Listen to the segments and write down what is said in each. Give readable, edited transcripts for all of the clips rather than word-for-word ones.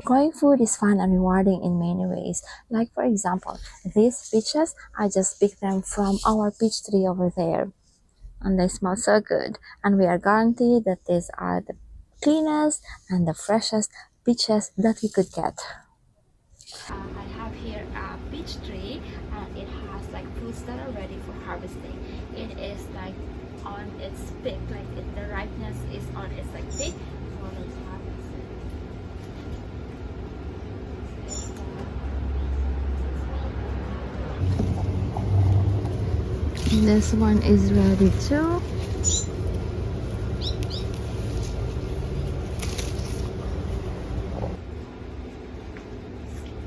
Growing food is fun and rewarding in many ways. Like for example, these peaches, I just picked them from our peach tree over there. And they smell so good. And we are guaranteed that these are the cleanest and the freshest peaches that we could get. I have here a peach tree and it has like fruits that are ready for harvesting. It is like on its peak, like the ripeness is on its like peak. So let's harvest it. This one is ready too.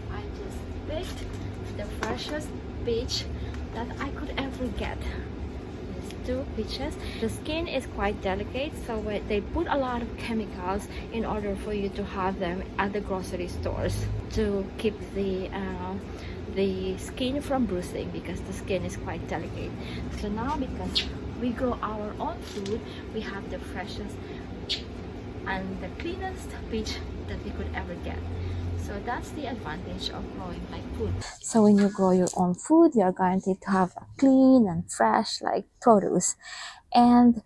I just picked the freshest peach that I could ever get. These two peaches. The skin is quite delicate, so they put a lot of chemicals in order for you to have them at the grocery stores to keep the skin from bruising, because the skin is quite delicate. So now, because we grow our own food, we have the freshest and the cleanest peach that we could ever get. So that's the advantage of growing like food. So when you grow your own food, you're guaranteed to have a clean and fresh like produce. And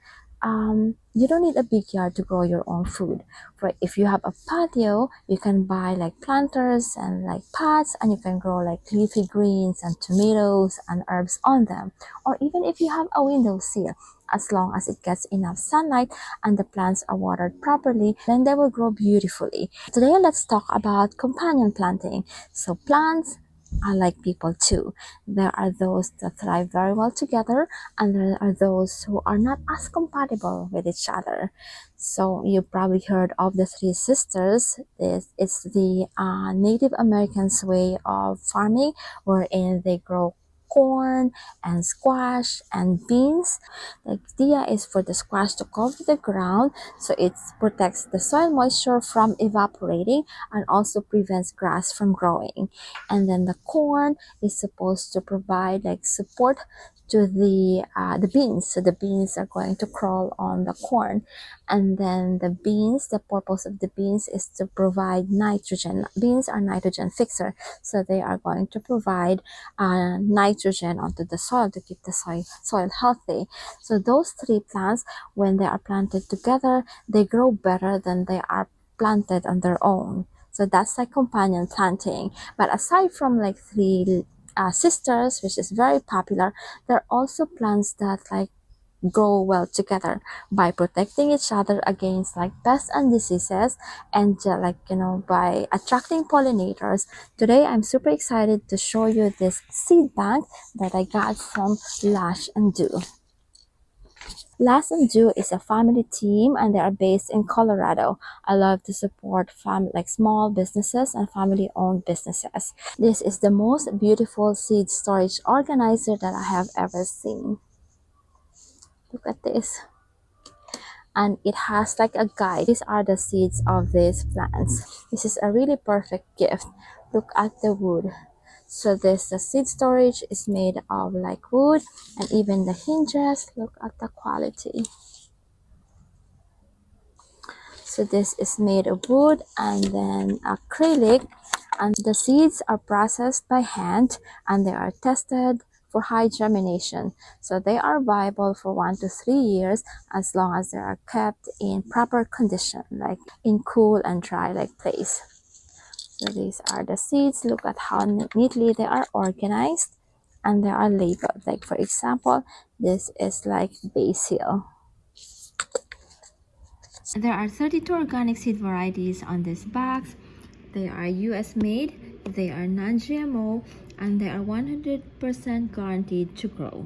you don't need a big yard to grow your own food. For if you have a patio, you can buy like planters and like pots, and you can grow like leafy greens and tomatoes and herbs on them. Or even if you have a windowsill, as long as it gets enough sunlight and the plants are watered properly, then they will grow beautifully. Today, let's talk about companion planting. So plants are like people too. There are those that thrive very well together, and there are those who are not as compatible with each other. So you probably heard of the three sisters. This is the Native Americans way of farming, wherein they grow corn and squash and beans. The idea is for the squash to cover the ground, so it protects the soil moisture from evaporating and also prevents grass from growing. And then the corn is supposed to provide like support to the beans, so the beans are going to crawl on the corn. And then the beans, the purpose of the beans is to provide nitrogen. Beans are nitrogen fixer, so they are going to provide nitrogen onto the soil to keep the soil healthy. So those three plants, when they are planted together, they grow better than they are planted on their own. So that's like companion planting. But aside from like three sisters, which is very popular, there are also plants that like grow well together by protecting each other against like pests and diseases, and by attracting pollinators. Today I'm super excited to show you this seed bank that I got from Lush and Do. Lass and Do is a family team, and they are based in Colorado. I love to support small businesses and family-owned businesses. This is the most beautiful seed storage organizer that I have ever seen. Look at this. And it has like a guide. These are the seeds of these plants. This is a really perfect gift. Look at the wood. So the seed storage is made of like wood, and even the hinges, look at the quality. So this is made of wood and then acrylic, and the seeds are processed by hand and they are tested for high germination. So they are viable for 1 to 3 years as long as they are kept in proper condition, like in cool and dry like place. So these are the seeds. Look at how neatly they are organized and they are labeled. Like for example, this is like basil. There are 32 organic seed varieties on this box. They are US made, they are non-GMO, and they are 100% guaranteed to grow.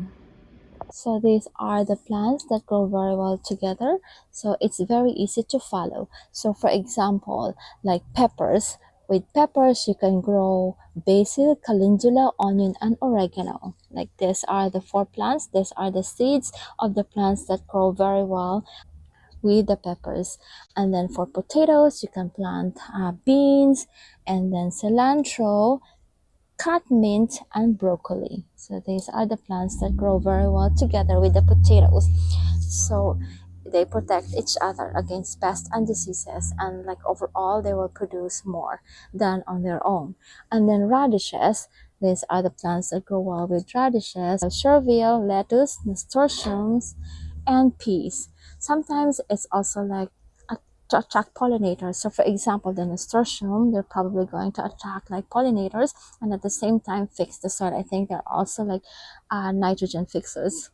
So these are the plants that grow very well together. So it's very easy to follow. So for example, like peppers. With peppers, you can grow basil, calendula, onion, and oregano. Like these are the 4 plants. These are the seeds of the plants that grow very well with the peppers. And then for potatoes, you can plant beans, and then cilantro, cut mint, and broccoli. So these are the plants that grow very well together with the potatoes. So they protect each other against pests and diseases, and like overall they will produce more than on their own. And then radishes, these are the plants that grow well with radishes: chervil, lettuce, nasturtiums, and peas. Sometimes it's also like to attract pollinators. So for example, the nasturtium, they're probably going to attract like pollinators and at the same time fix the soil. I think they're also like nitrogen fixers.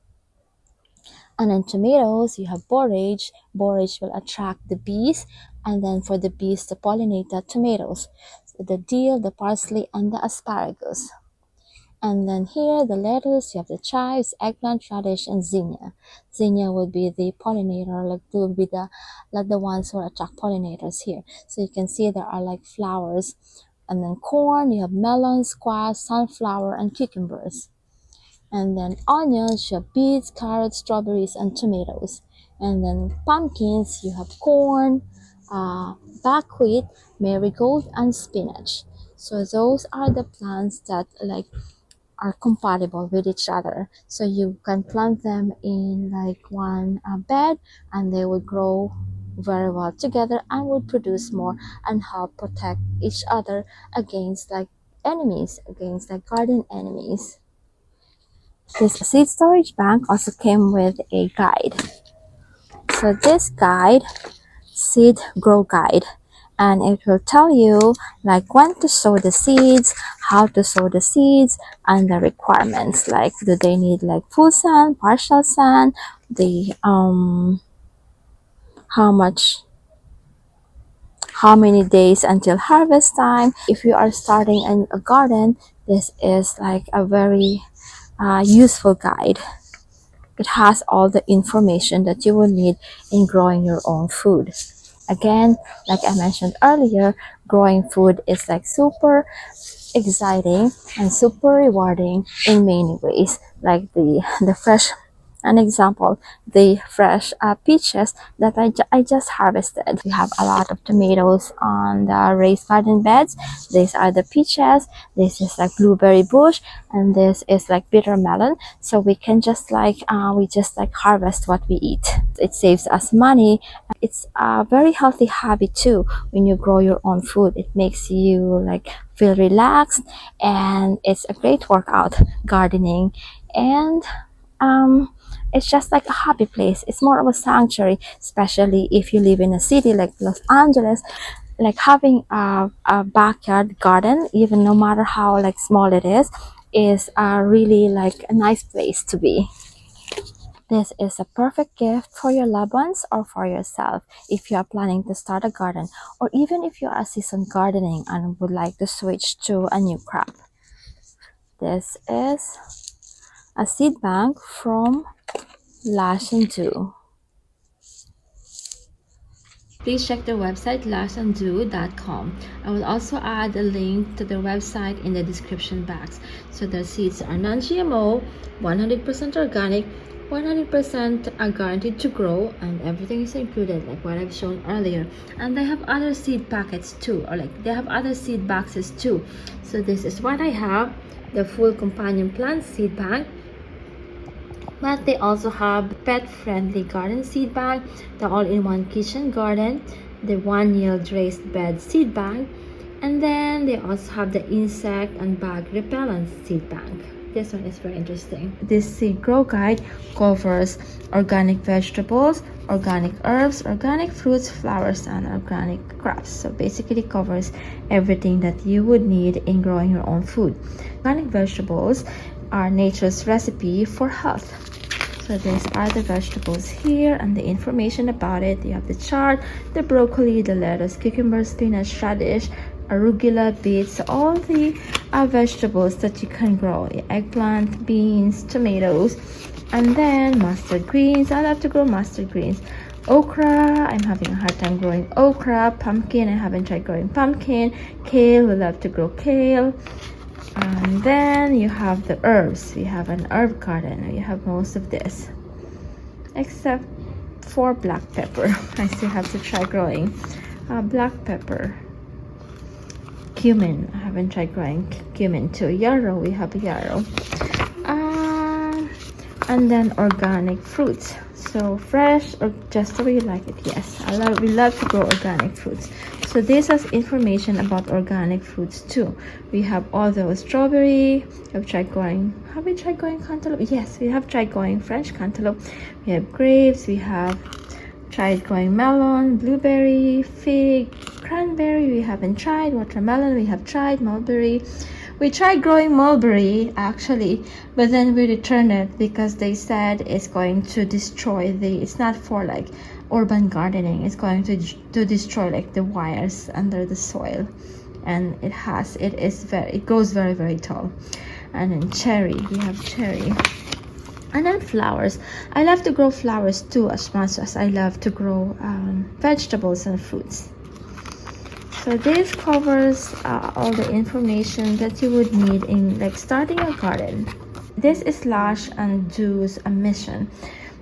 And then tomatoes, you have borage. Borage will attract the bees, and then for the bees to pollinate the tomatoes. So the dill, the parsley, and the asparagus. And then here, the lettuce, you have the chives, eggplant, radish, and zinnia. Zinnia would be the pollinator, like will be the like the ones who attract pollinators here. So you can see there are like flowers. And then corn, you have melon, squash, sunflower, and cucumbers. And then onions, you have beets, carrots, strawberries, and tomatoes. And then pumpkins, you have corn, buckwheat, marigold, and spinach. So those are the plants that like are compatible with each other. So you can plant them in like one bed, and they will grow very well together and will produce more and help protect each other against like enemies, against like garden enemies. This seed storage bank also came with a guide. So this guide, seed grow guide, and it will tell you like when to sow the seeds, how to sow the seeds, and the requirements, like do they need like full sun, partial sun, the how much, how many days until harvest time. If you are starting a garden, this is like a very useful guide. It has all the information that you will need in growing your own food. Again, like I mentioned earlier, growing food is like super exciting and super rewarding in many ways. Like the fresh, an example, the fresh peaches that I just harvested. We have a lot of tomatoes on the raised garden beds. These are the peaches. This is like blueberry bush, and this is like bitter melon. So we can just like we just like harvest what we eat. It saves us money. It's a very healthy habit too. When you grow your own food, it makes you like feel relaxed, and it's a great workout, gardening. And it's just like a happy place. It's more of a sanctuary, especially if you live in a city like Los Angeles. Like having a backyard garden, even no matter how like small it is really like a nice place to be. This is a perfect gift for your loved ones or for yourself if you are planning to start a garden, or even if you are seasoned gardening and would like to switch to a new crop. This is a seed bank from Lush and Do. Please check their website lushanddo.com. I will also add a link to their website in the description box. So their seeds are non-GMO, 100% organic, 100% are guaranteed to grow, and everything is included like what I've shown earlier. And they have other seed packets too, or like they have other seed boxes too. So this is what I have, the full companion plant seed bank. But they also have pet-friendly garden seed bank, the all-in-one kitchen garden, the one-yield raised bed seed bank, and then they also have the insect and bug repellent seed bank. This one is very interesting. This seed grow guide covers organic vegetables, organic herbs, organic fruits, flowers, and organic crops. So basically it covers everything that you would need in growing your own food. Organic vegetables are nature's recipe for health. So these are the vegetables here and the information about it. You have the chart, the broccoli, the lettuce, cucumber, spinach, radish, arugula, beets, all the vegetables that you can grow. Eggplant, beans, tomatoes, and then mustard greens. I love to grow mustard greens. Okra, I'm having a hard time growing okra. Pumpkin, I haven't tried growing pumpkin. Kale, we love to grow kale. And then you have the herbs. We have an herb garden. You have most of this, except for black pepper. I still have to try growing black pepper. Cumin, I haven't tried growing cumin too. Yarrow, we have yarrow. And then organic fruits, so fresh or just the way you like it. Yes, we love to grow organic fruits. So this has information about organic fruits too. We have all those strawberry. Have we tried growing cantaloupe? Yes, we have tried growing French cantaloupe. We have grapes. We have tried growing melon, blueberry, fig, cranberry. We haven't tried watermelon. We have tried mulberry. We tried growing mulberry actually, but then we returned it because they said it's going to destroy it's not for like urban gardening. It's going to destroy like the wires under the soil, and it goes very, very tall. And then cherry, we have cherry. And then flowers. I love to grow flowers too, as much as I love to grow vegetables and fruits. So this covers all the information that you would need in like starting a garden. This is Lush and Do's mission.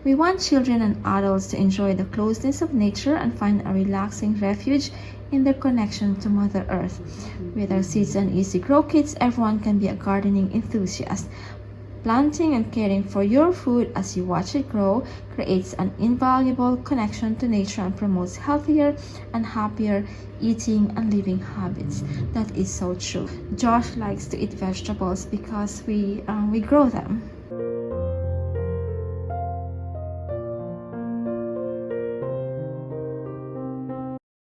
We want children and adults to enjoy the closeness of nature and find a relaxing refuge in their connection to Mother Earth. With our Seeds and Easy Grow kits, everyone can be a gardening enthusiast. Planting and caring for your food as you watch it grow creates an invaluable connection to nature and promotes healthier and happier eating and living habits. That is so true. Josh likes to eat vegetables because we grow them.